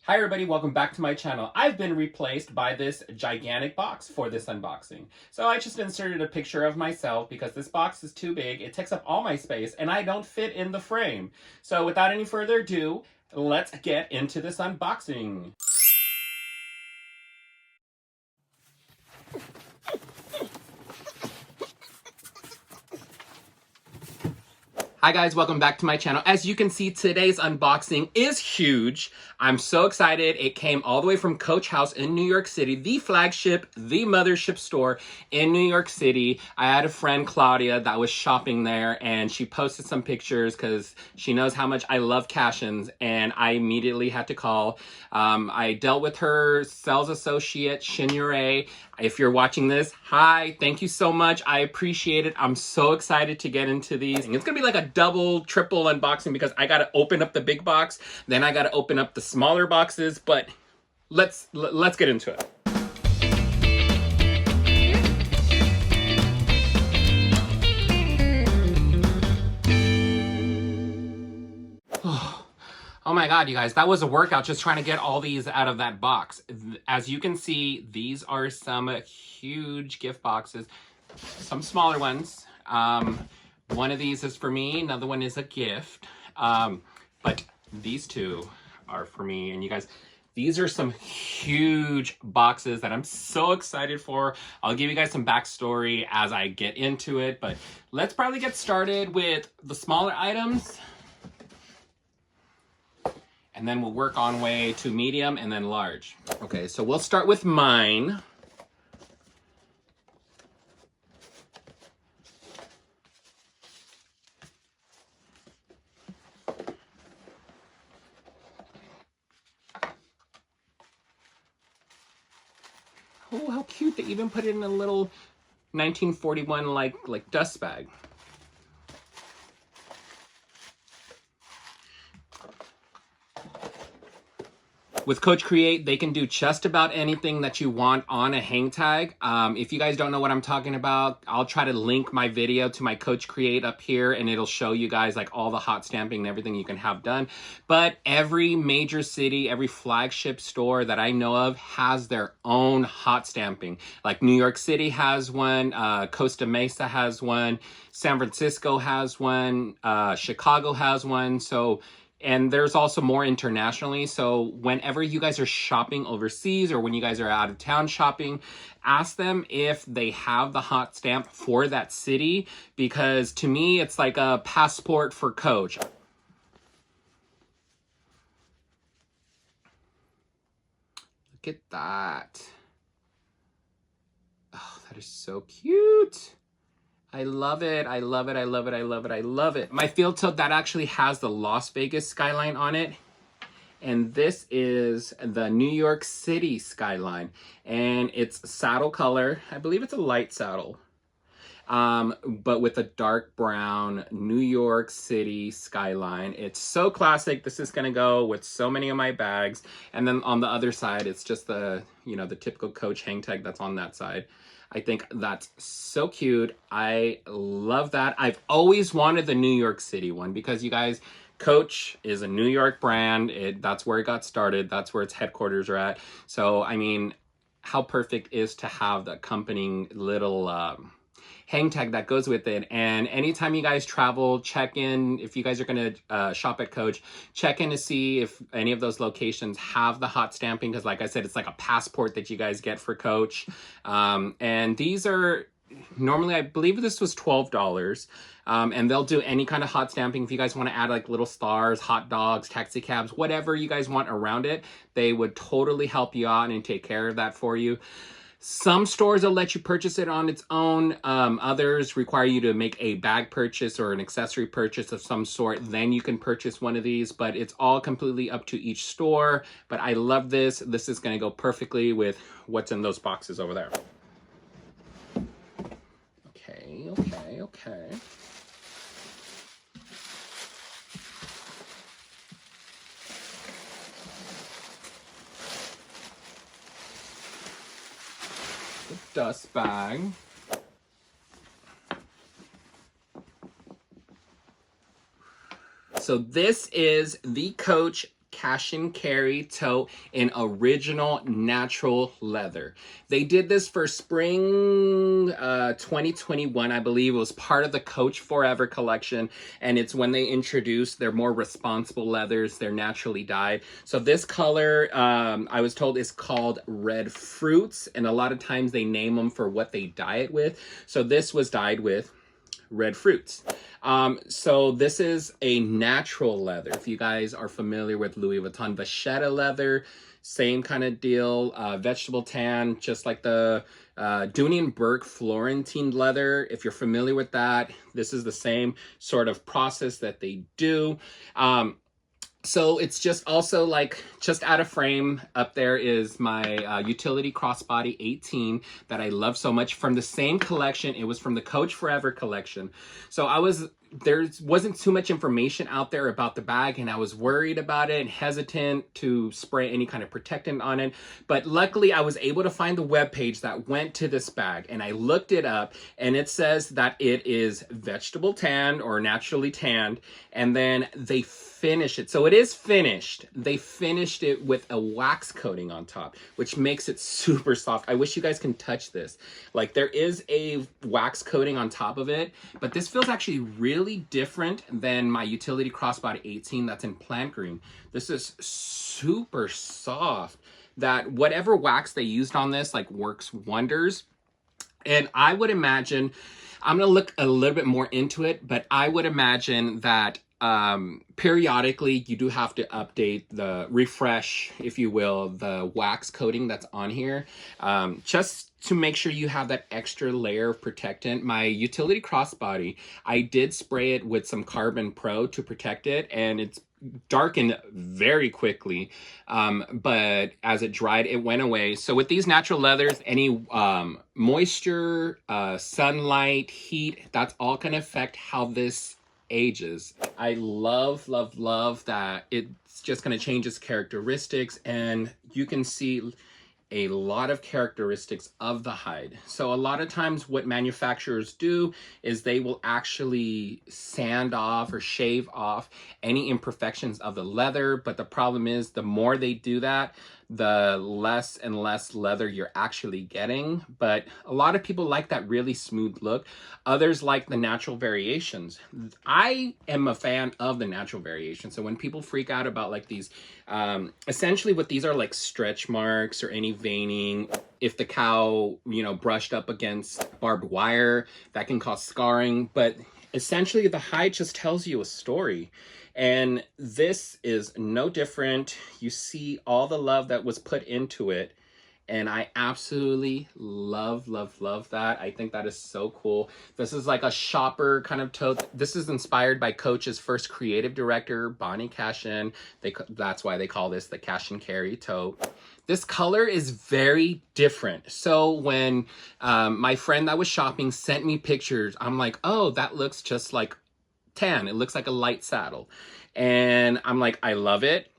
Hi everybody, welcome back to my channel. I've been replaced by this gigantic box for this unboxing. So I just inserted a picture of myself because this box is too big, it takes up all my space, and I don't fit in the frame. So without any further ado, let's get into this unboxing. Hi guys, welcome back to my channel. As you can see, today's unboxing is huge. I'm so excited. It came all the way from Coach House in New York City, the flagship, the mothership store in New York City. I had a friend, Claudia, that was shopping there, and she posted some pictures because she knows how much I love Cashins, and I immediately had to call. I dealt with her sales associate, Shinure. If you're watching this, hi, thank you so much. I appreciate it. I'm so excited to get into these. It's gonna be like a double, triple unboxing because I gotta open up the big box, then I gotta open up the smaller boxes, but let's get into it. Oh my God, you guys, that was a workout just trying to get all these out of that box. As you can see, these are some huge gift boxes, some smaller ones. One of these is for me, another one is a gift. But these two are for me, and you guys, these are some huge boxes that I'm so excited for. I'll give you guys some backstory as I get into it, but let's probably get started with the smaller items. And then we'll work on way to medium and then large. Okay, so we'll start with mine. Oh, how cute. They even put it in a little 1941 like dust bag. With Coach Create, they can do just about anything that you want on a hang tag. If you guys don't know what I'm talking about, I'll try to link my video to my Coach Create up here, and it'll show you guys like all the hot stamping and everything you can have done. But every major city, every flagship store that I know of has their own hot stamping. Like New York City has one, Costa Mesa has one, San Francisco has one, Chicago has one. And there's also more internationally. So whenever you guys are shopping overseas or when you guys are out of town shopping, ask them if they have the hot stamp for that city, because to me, it's like a passport for Coach. Look at that. Oh, that is so cute. I love it. I love it. I love it. I love it. I love it. My field tote that actually has the Las Vegas skyline on it. And this is the New York City skyline. And it's saddle color. I believe it's a light saddle. But with a dark brown New York City skyline. It's so classic. This is going to go with so many of my bags. And then on the other side, it's just the, the typical Coach hang tag that's on that side. I think that's so cute. I love that. I've always wanted the New York City one because you guys, Coach is a New York brand. That's where it got started. That's where its headquarters are at. So, I mean, how perfect is to have the accompanying little hang tag that goes with it. And anytime you guys travel, check in. If you guys are going to shop at Coach, check in to see if any of those locations have the hot stamping, because like I said, it's like a passport that you guys get for Coach. And these are normally, I believe this was $12. And they'll do any kind of hot stamping. If you guys want to add like little stars, hot dogs, taxi cabs, whatever you guys want around it, they would totally help you out and take care of that for you. Some stores will let you purchase it on its own. Others require you to make a bag purchase or an accessory purchase of some sort. Then you can purchase one of these, but it's all completely up to each store. But I love this. This is going to go perfectly with what's in those boxes over there. Okay. Dust bag. So this is the Coach Cashin Carry Tote in original natural leather. They did this for spring 2021, I believe. It was part of the Coach Forever collection, and it's when they introduced their more responsible leathers. They're naturally dyed. So this color, I was told, is called Red Fruits, and a lot of times they name them for what they dye it with. So this was dyed with Red Fruits. So this is a natural leather. If you guys are familiar with Louis Vuitton Vachetta leather, same kind of deal, vegetable tan, just like the Dooney & Bourke Florentine leather. If you're familiar with that, this is the same sort of process that they do. So it's just also like, just out of frame up there is my utility crossbody 18 that I love so much, from the same collection. It was from the Coach Forever collection. So there wasn't too much information out there about the bag, and I was worried about it and hesitant to spray any kind of protectant on it. But luckily I was able to find the webpage that went to this bag, and I looked it up, and it says that it is vegetable tanned or naturally tanned, and then they finish it. So it is finished. They finished it with a wax coating on top, which makes it super soft. I wish you guys can touch this. Like, there is a wax coating on top of it, but this feels actually really different than my utility crossbody 18 that's in plant green. This is super soft. That whatever wax they used on this like works wonders. And I would imagine, I'm gonna look a little bit more into it, but I would imagine that periodically you do have to update refresh, if you will, the wax coating that's on here, just to make sure you have that extra layer of protectant. My utility crossbody, I did spray it with some Carbon Pro to protect it, and it's darkened very quickly, but as it dried, it went away. So with these natural leathers, any moisture, sunlight, heat, that's all can affect how this ages. I love that it's just going to change its characteristics, and you can see a lot of characteristics of the hide. So a lot of times what manufacturers do is they will actually sand off or shave off any imperfections of the leather, but the problem is the more they do that, the less and less leather you're actually getting. But a lot of people like that really smooth look. Others like the natural variations. I am a fan of the natural variations. So when people freak out about like these, essentially what these are, like stretch marks or any veining, if the cow, you know, brushed up against barbed wire, that can cause scarring. But essentially the hide just tells you a story. And this is no different. You see all the love that was put into it. And I absolutely love that. I think that is so cool. This is like a shopper kind of tote. This is inspired by Coach's first creative director, Bonnie Cashin. That's why they call this the Cashin Carry Tote. This color is very different. So when my friend that was shopping sent me pictures, I'm like, oh, that looks just like tan. It looks like a light saddle. And I'm like, I love it.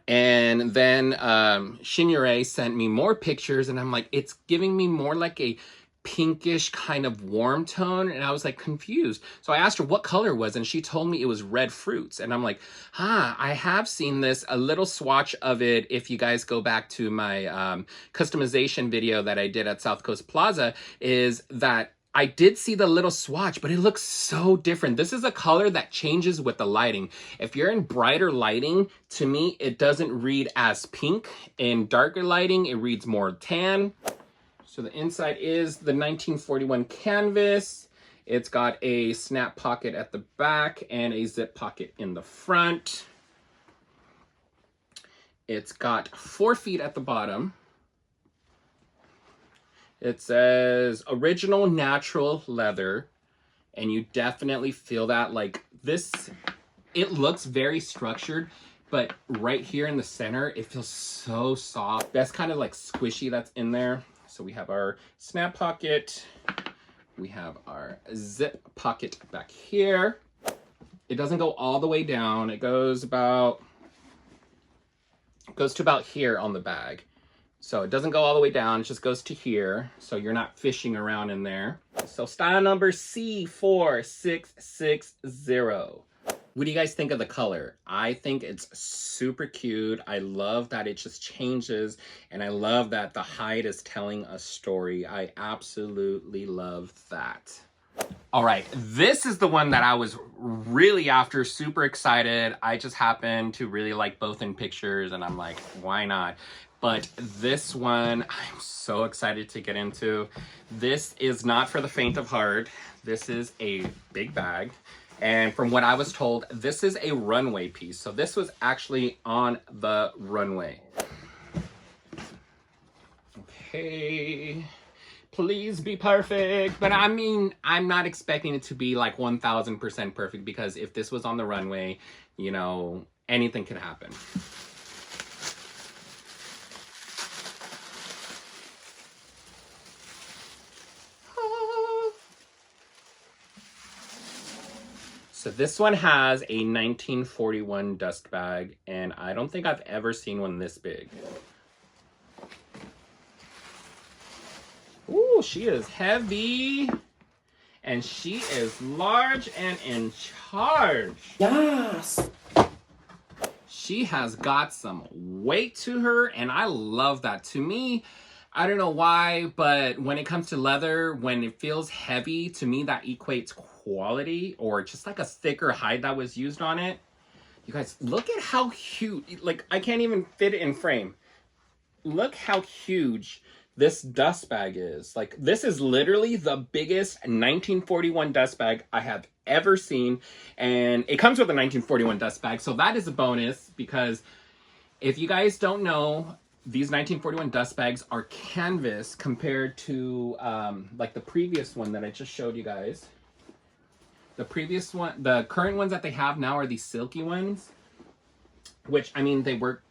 And then Shinyure sent me more pictures, and I'm like, it's giving me more like a pinkish kind of warm tone. And I was like confused. So I asked her what color it was, and she told me it was Red Fruits. And I'm like, I have seen this, a little swatch of it. If you guys go back to my customization video that I did at South Coast Plaza, is that I did see the little swatch, but it looks so different. This is a color that changes with the lighting. If you're in brighter lighting, to me, it doesn't read as pink. In darker lighting, it reads more tan. So the inside is the 1941 canvas. It's got a snap pocket at the back and a zip pocket in the front. It's got 4 feet at the bottom. It says original natural leather, and you definitely feel that. Like this, it looks very structured, but right here in the center, it feels so soft. That's kind of like squishy that's in there. So we have our snap pocket. We have our zip pocket back here. It doesn't go all the way down. It goes to about here on the bag. So it doesn't go all the way down, it just goes to here. So you're not fishing around in there. So style number C4660. What do you guys think of the color? I think it's super cute. I love that it just changes, and I love that the hide is telling a story. I absolutely love that. All right, this is the one that I was really after, super excited. I just happened to really like both in pictures, and I'm like, why not? But this one, I'm so excited to get into. This is not for the faint of heart. This is a big bag. And from what I was told, this is a runway piece. So this was actually on the runway. Okay. Please be perfect. But I mean, I'm not expecting it to be like 1000% perfect, because if this was on the runway, you know, anything could happen. So this one has a 1941 dust bag, and I don't think I've ever seen one this big. Ooh, she is heavy, and she is large and in charge. Yes. She has got some weight to her, and I love that. To me, I don't know why, but when it comes to leather, when it feels heavy, to me that equates quality, or just like a thicker hide that was used on it. You guys, look at how huge, like I can't even fit it in frame. Look how huge this dust bag is. Like, this is literally the biggest 1941 dust bag I have ever seen, and it comes with a 1941 dust bag, so that is a bonus, because if you guys don't know, these 1941 dust bags are canvas compared to like the previous one that I just showed you guys. The previous one, the current ones that they have now are these silky ones, which, I mean, they work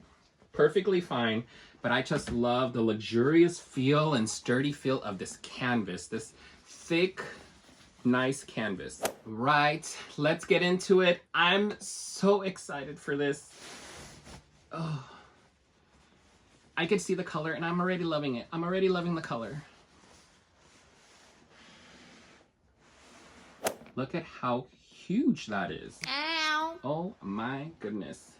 perfectly fine, but I just love the luxurious feel and sturdy feel of this canvas, this thick, nice canvas. Right, let's get into it. I'm so excited for this. Oh, I could see the color, and I'm already loving it. I'm already loving the color. Look at how huge that is. Ow. Oh my goodness.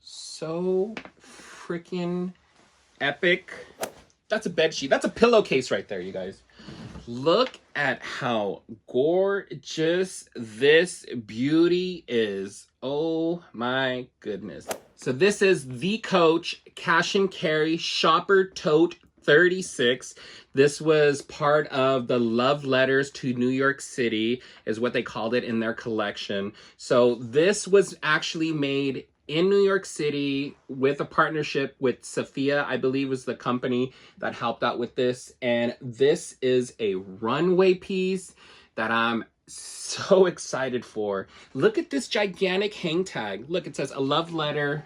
So freaking epic. That's a bed sheet. That's a pillowcase right there, you guys. Look at how gorgeous this beauty is. Oh my goodness. So this is the Coach Cashin Carry Shopper Tote 36. This was part of the Love Letters to New York City, is what they called it in their collection. So this was actually made in New York City with a partnership with Sophia, I believe was the company that helped out with this. And this is a runway piece that I'm so excited for. Look at this gigantic hang tag. Look, it says a love letter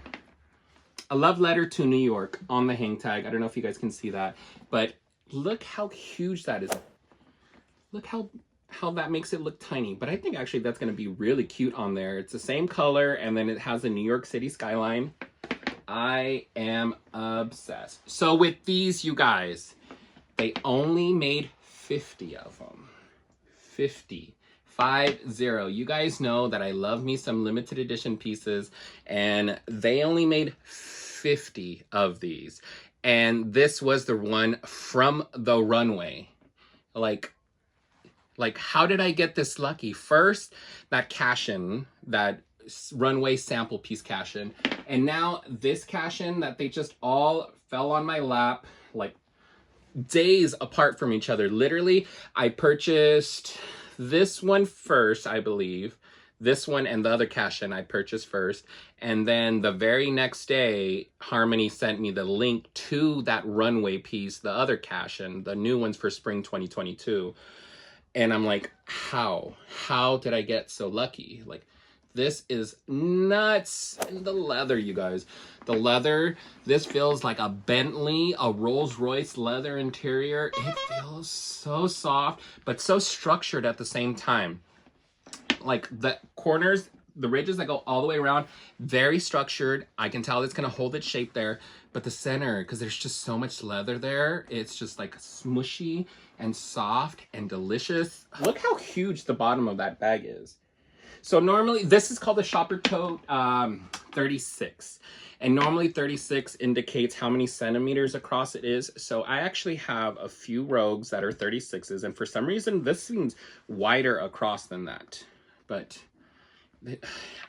to New York on the hang tag. I don't know if you guys can see that, but look how huge that is. Look how that makes it look tiny, but I think actually that's going to be really cute on there. It's the same color, and then it has the New York City skyline. I am obsessed. So with these, you guys, they only made 50 of them. 50. 50. You guys know that I love me some limited edition pieces, and they only made 50 of these. And this was the one from the runway. Like, how did I get this lucky? First, that Cashin, that runway sample piece Cashin, and now this Cashin that they just all fell on my lap, like days apart from each other. Literally, I purchased this one first, I believe. This one and the other Cashin I purchased first. And then the very next day, Harmony sent me the link to that runway piece, the other Cashin, the new ones for spring 2022. And I'm like, how did I get so lucky? Like, this is nuts. And the leather, you guys, the leather, this feels like a Bentley, a Rolls-Royce leather interior. It feels so soft, but so structured at the same time. Like, the corners, the ridges that go all the way around, very structured. I can tell it's gonna hold its shape there, but the center, because there's just so much leather there, it's just like smushy and soft and delicious. Look how huge the bottom of that bag is. So normally, this is called the Shopper Tote 36. And normally 36 indicates how many centimeters across it is. So I actually have a few rogues that are 36s. And for some reason, this seems wider across than that. But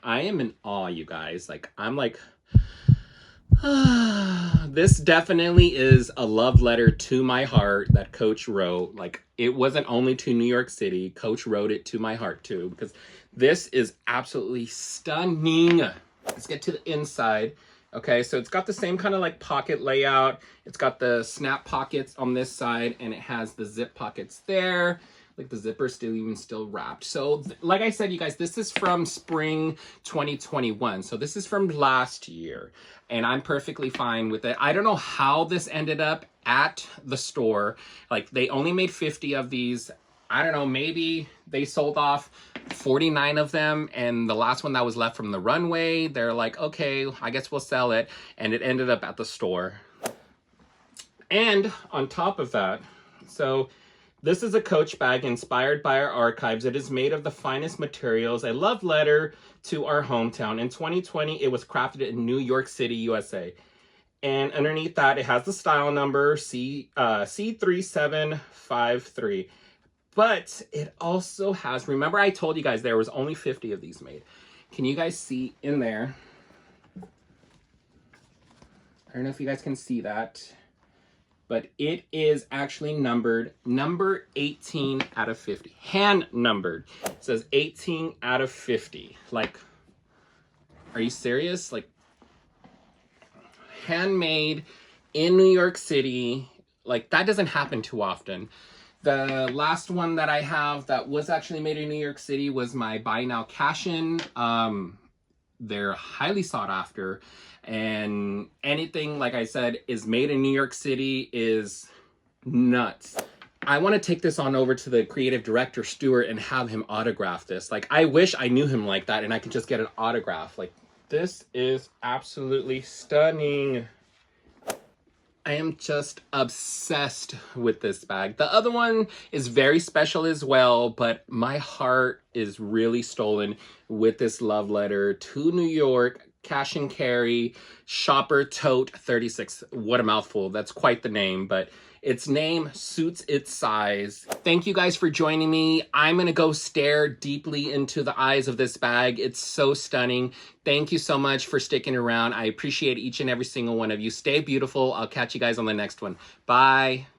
I am in awe, you guys. Like, I'm like, this definitely is a love letter to my heart that Coach wrote. Like, it wasn't only to New York City. Coach wrote it to my heart too, because this is absolutely stunning. Let's get to the inside. Okay, so it's got the same kind of like pocket layout. It's got the snap pockets on this side, and it has the zip pockets there. Like the zipper's still wrapped. So like I said, you guys, this is from spring 2021. So this is from last year, and I'm perfectly fine with it. I don't know how this ended up at the store. Like, they only made 50 of these. I don't know, maybe they sold off 49 of them, and the last one that was left from the runway, they're like, okay, I guess we'll sell it. And it ended up at the store. And on top of that, so this is a Coach bag inspired by our archives. It is made of the finest materials. A love letter to our hometown. In 2020, it was crafted in New York City, USA. And underneath that, it has the style number C3753. But it also has, remember I told you guys there was only 50 of these made. Can you guys see in there? I don't know if you guys can see that, but it is actually numbered number 18 out of 50. Hand numbered. It says 18 out of 50. Like, are you serious? Like, handmade in New York City. Like, that doesn't happen too often. The last one that I have that was actually made in New York City was my Buy Now Cashin. They're highly sought after, and anything, like I said, is made in New York City is nuts. I want to take this on over to the creative director, Stuart, and have him autograph this. Like, I wish I knew him like that and I could just get an autograph. Like, this is absolutely stunning. I am just obsessed with this bag. The other one is very special as well, but my heart is really stolen with this love letter to New York. Cashin Carry Shopper Tote 36. What a mouthful. That's quite the name, but its name suits its size. Thank you guys for joining me. I'm gonna go stare deeply into the eyes of this bag. It's so stunning. Thank you so much for sticking around. I appreciate each and every single one of you. Stay beautiful. I'll catch you guys on the next one. Bye.